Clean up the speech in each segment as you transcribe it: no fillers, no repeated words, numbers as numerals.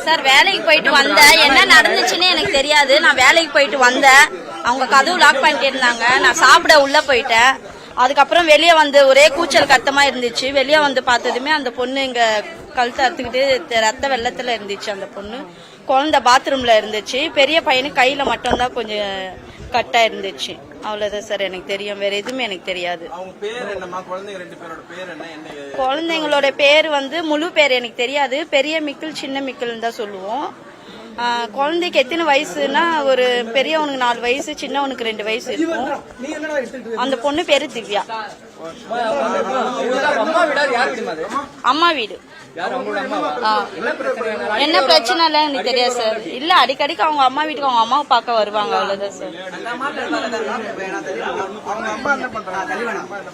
Sir வேலைக்கு போயிட்டு வந்தேன். என்ன நடந்துச்சுன்னு எனக்கு தெரியாது. நான் வேலைக்கு போயிட்டு வந்தேன். அவங்க கதவு லாக் பண்ணிட்டு இருந்தாங்க. நான் சாப்பிட உள்ள போயிட்டேன். அதுக்கப்புறம் வெளியே வந்து ஒரே கூச்சல் கத்தமா இருந்துச்சு. வெளியே வந்து பார்த்ததுமே அந்த பொண்ணு இங்க கழுத்தை அறுத்துக்கிட்டு ரத்த வெள்ளத்துல இருந்துச்சு. அந்த பொண்ணு குழந்தை பாத்ரூம்ல இருந்துச்சு. பெரிய பையனுக்கு கையில மட்டும்தான் கொஞ்சம் கட்டா இருந்துச்சு. அவ்வளவுதான் சார் எனக்கு தெரியும். வேற எதுவுமே எனக்கு தெரியாது. குழந்தைங்களோட பேர் வந்து முழு பேர் எனக்கு தெரியாது. பெரிய மிக்கில் சின்ன மிக்கில் தான் சொல்லுவோம். குழந்தைக்கு எத்தனை வயசுனா ஒரு பெரியவனுக்கு 4 வயசு, சின்னவனுக்கு 2 வயசு இருக்கும். அந்த பொண்ணு பேரு திவ்யா. அம்மா வீடு. என்ன பிரச்சனை இல்ல எனக்கு தெரியாது சார். இல்ல அடிக்கடிக்கு அவங்க அம்மா வீட்டுக்கு அவங்க அம்மாவை பார்க்க வருவாங்க. அவ்வளவுதான் சார்.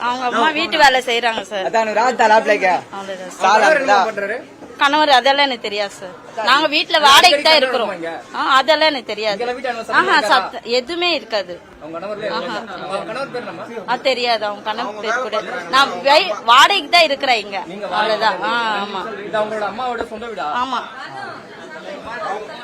அவங்க அம்மா வீட்டு வேலை செய்யறாங்க சார். அவ்வளவுதான். கணவர் அதெல்லாம் எனக்கு தெரியாது சார். நாங்க வீட்டுல வாடகைக்கு தான் இருக்கிறோம். அதெல்லாம் எனக்கு தெரியாது. எதுவுமே இருக்காது. தெரியாது அவங்க கணவர் பேர் கூட. நான் வாடகைக்கு தான் இருக்கிறேன் இங்க. அவ்வளவுதான். ஆமா. ஆமா.